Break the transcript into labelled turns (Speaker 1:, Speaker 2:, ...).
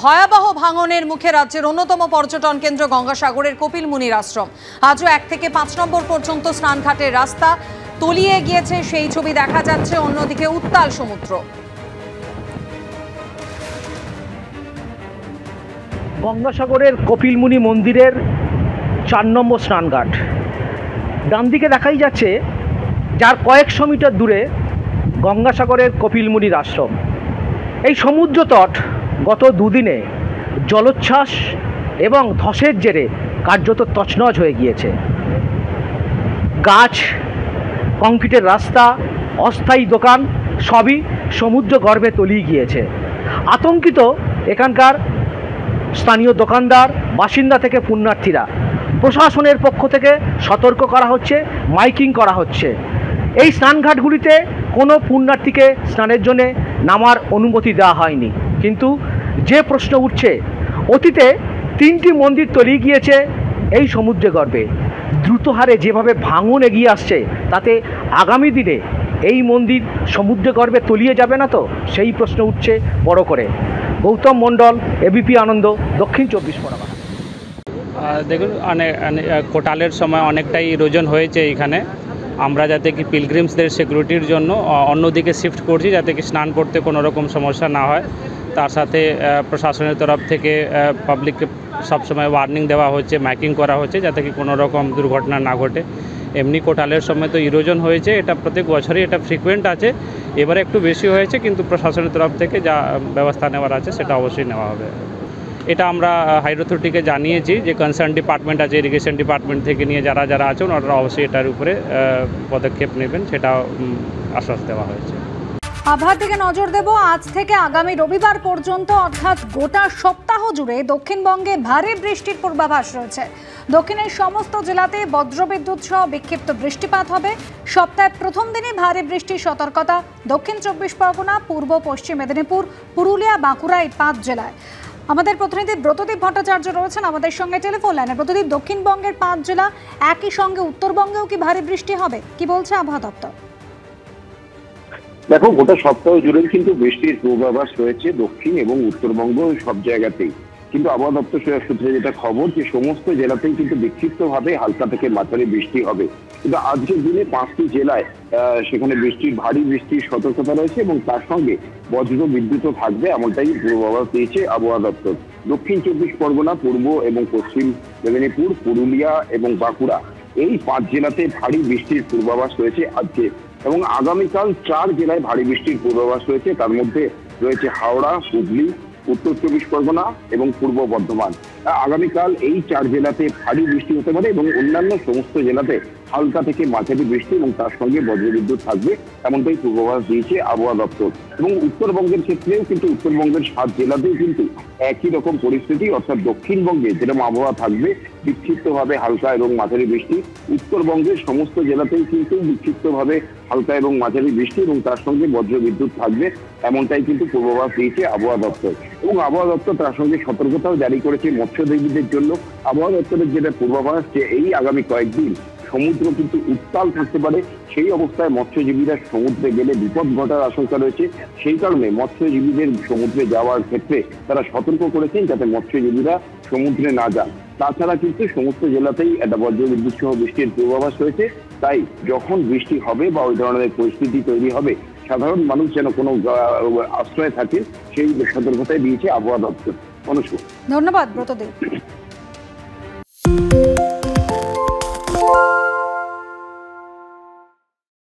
Speaker 1: ভয়াবহ ভাঙনের মুখে রাজ্যের অন্যতম পর্যটন কেন্দ্র গঙ্গাসাগরের কপিলমুনির আশ্রম। আজও 1 থেকে 5 নম্বর পর্যন্ত স্নানঘাটের রাস্তা তলিয়ে গিয়েছে, সেই ছবি দেখা যাচ্ছে। অন্যদিকে উত্তাল সমুদ্র।
Speaker 2: গঙ্গাসাগরের কপিলমুনি মন্দিরের 4 নম্বর স্নানঘাট। ডান দিকে দেখাই যাচ্ছে, যার কয়েকশো মিটার দূরে গঙ্গাসাগরের কপিলমুনির আশ্রম। এই সমুদ্র তট গত দুদিনে জলোচ্ছ্বাস এবং ধসের জেরে কার্যত তছনছ হয়ে গিয়েছে। গাছ, কংক্রিটের রাস্তা, অস্থায়ী দোকান সবই সমুদ্র গর্ভে তলিয়ে গিয়েছে। আতঙ্কিত এখানকার স্থানীয় দোকানদার, বাসিন্দা থেকে পুণ্যার্থীরা। প্রশাসনের পক্ষ থেকে সতর্ক করা হচ্ছে, মাইকিং করা হচ্ছে। এই স্নানঘাটগুলিতে কোনো পুণ্যার্থীকে স্নানের জন্য নামার অনুমতি দেওয়া হয়নি। কিন্তু যে প্রশ্ন উঠছে, অতীতে 3টি মন্দির তলিয়ে গিয়েছে এই সমুদ্রে গর্ভে। দ্রুত হারে যেভাবে ভাঙন এগিয়ে আসছে, তাতে আগামী দিনে এই মন্দির সমুদ্রে গর্ভে তলিয়ে যাবে না তো, সেই প্রশ্ন উঠছে বড় করে। গৌতম মণ্ডল, এবিপি আনন্দ, দক্ষিণ 24 পরগনা।
Speaker 3: দেখুন, কোটালের সময় অনেকটাই ইরোজন হয়েছে এখানে। আমরা যাতে কি পিলগ্রিমসদের সিকিউরিটির জন্য অন্যদিকে শিফট করছি, যাতে কি স্নান করতে কোনো রকম সমস্যা না হয়। তার সাথে প্রশাসনের তরফ থেকে পাবলিককে সবসময় ওয়ার্নিং দেওয়া হচ্ছে, মাইকিং করা হচ্ছে, যাতে কি কোনো রকম দুর্ঘটনা না ঘটে। এমনি কোটালের সময় তো ইরোজন হয়েছে, এটা প্রত্যেক বছরই এটা ফ্রিকুয়েন্ট আছে। এবারে একটু বেশি হয়েছে, কিন্তু প্রশাসনের তরফ থেকে যা ব্যবস্থা নেওয়ার আছে সেটা অবশ্যই নেওয়া হবে। এটা আমরা হাইড্রো অথরিটিকে জানিয়েছি, যে কনসার্ন ডিপার্টমেন্ট আছে, ইরিগেশন ডিপার্টমেন্ট থেকে নিয়ে যারা আছেন ওনারা অবশ্যই এটার উপরে পদক্ষেপ নেবেন, সেটা আশ্বাস দেওয়া হয়েছে।
Speaker 1: আবহাওয়ার দিকে নজর দেব। আজ থেকে আগামী রবিবার পর্যন্ত, অর্থাৎ গোটা সপ্তাহ জুড়ে দক্ষিণবঙ্গে ভারী বৃষ্টির পূর্বাভাস রয়েছে। দক্ষিণের সমস্ত জেলাতে বজ্রবিদ্যুৎ সহ বিক্ষিপ্ত বৃষ্টিপাত হবে। সপ্তাহের প্রথম দিনে ভারী বৃষ্টির সতর্কতা দক্ষিণ 24 পরগনা, পূর্ব পশ্চিম মেদিনীপুর, পুরুলিয়া, বাঁকুড়া, এই 5 জেলায়। আমাদের প্রতিনিধি ব্রতদীপ ভট্টাচার্য রয়েছেন আমাদের সঙ্গে টেলিফোন লাইনে। ব্রতদীপ, দক্ষিণবঙ্গের 5 জেলা, একই সঙ্গে উত্তরবঙ্গেও কি ভারী বৃষ্টি হবে, কি বলছে আবহাওয়া দপ্তর?
Speaker 4: দেখো, গোটা সপ্তাহ জুড়ে কিন্তু বৃষ্টির পূর্বাভাস রয়েছে দক্ষিণ এবং উত্তরবঙ্গ সব জায়গাতেই। কিন্তু আবহাওয়া দপ্তর সূত্রে যেটা খবর, যে সমস্ত জেলাতেই কিন্তু বিক্ষিপ্তভাবে হালকা থেকে মাঝারি বৃষ্টি হবে। কিন্তু আজকের দিনে 5টি জেলায় সেখানে ভারী বৃষ্টির সতর্কতা রয়েছে এবং তার সঙ্গে বজ্র বিদ্যুৎও থাকবে, এমনটাই পূর্বাভাস দিয়েছে আবহাওয়া দপ্তর। দক্ষিণ 24 পরগনা, পূর্ব এবং পশ্চিম মেদিনীপুর, পুরুলিয়া এবং বাঁকুড়া, এই 5 জেলাতে ভারী বৃষ্টির পূর্বাভাস রয়েছে আজকে। এবং আগামীকাল 4 জেলায় ভারী বৃষ্টির পূর্বাভাস রয়েছে। তার মধ্যে রয়েছে হাওড়া, হুগলি, উত্তর 24 পরগনা এবং পূর্ব বর্ধমান। আগামীকাল এই 4 জেলাতে ভারী বৃষ্টি হতে পারে এবং অন্যান্য সমস্ত জেলাতে হালকা থেকে মাঝারি বৃষ্টি এবং তার সঙ্গে বজ্রবিদ্যুৎ থাকবে, এমনটাই পূর্বাভাস দিয়েছে আবহাওয়া দপ্তর। এবং উত্তরবঙ্গের ক্ষেত্রেও কিন্তু উত্তরবঙ্গের 7 জেলাতেও কিন্তু একই রকম পরিস্থিতি, অর্থাৎ দক্ষিণবঙ্গে যেরকম আবহাওয়া থাকবে বিক্ষিপ্তভাবে হালকা এবং মাঝারি বৃষ্টি, উত্তরবঙ্গের সমস্ত জেলাতেই কিন্তু বিক্ষিপ্তভাবে হালকা এবং মাঝারি বৃষ্টি এবং তার সঙ্গে বজ্রবিদ্যুৎ থাকবে, এমনটাই কিন্তু পূর্বাভাস দিয়েছে আবহাওয়া দপ্তর। এবং আবহাওয়া দপ্তর তার সঙ্গে সতর্কতাও জারি করেছে মৎস্যজীবীদের জন্য। আবহাওয়া দপ্তরের যেটা পূর্বাভাস, যে এই আগামী কয়েকদিন সমুদ্র কিন্তু উত্তাল থাকতে পারে। সেই অবস্থায় মৎস্যজীবীরা সমুদ্রে গেলে বিপদ ঘটার আশঙ্কা রয়েছে। সেই কারণে মৎস্যজীবীদের সমুদ্রে যাওয়ার ক্ষেত্রে তারা সতর্ক করেছেন, যাতে মৎস্যজীবীরা সমুদ্রে না যান। তাছাড়া কিন্তু সমস্ত জেলাতেই একটা বজ্রবিদ্যুৎ সহ বৃষ্টির পূর্বাভাস রয়েছে। তাই যখন বৃষ্টি হবে বা ওই ধরনের পরিস্থিতি তৈরি হবে, সাধারণ মানুষ যেন কোনো আশ্রয়ে থাকে, সেই সতর্কতাই দিয়েছে আবহাওয়া দপ্তর। অনুষ্কা,
Speaker 1: ধন্যবাদ ব্রতদীপ।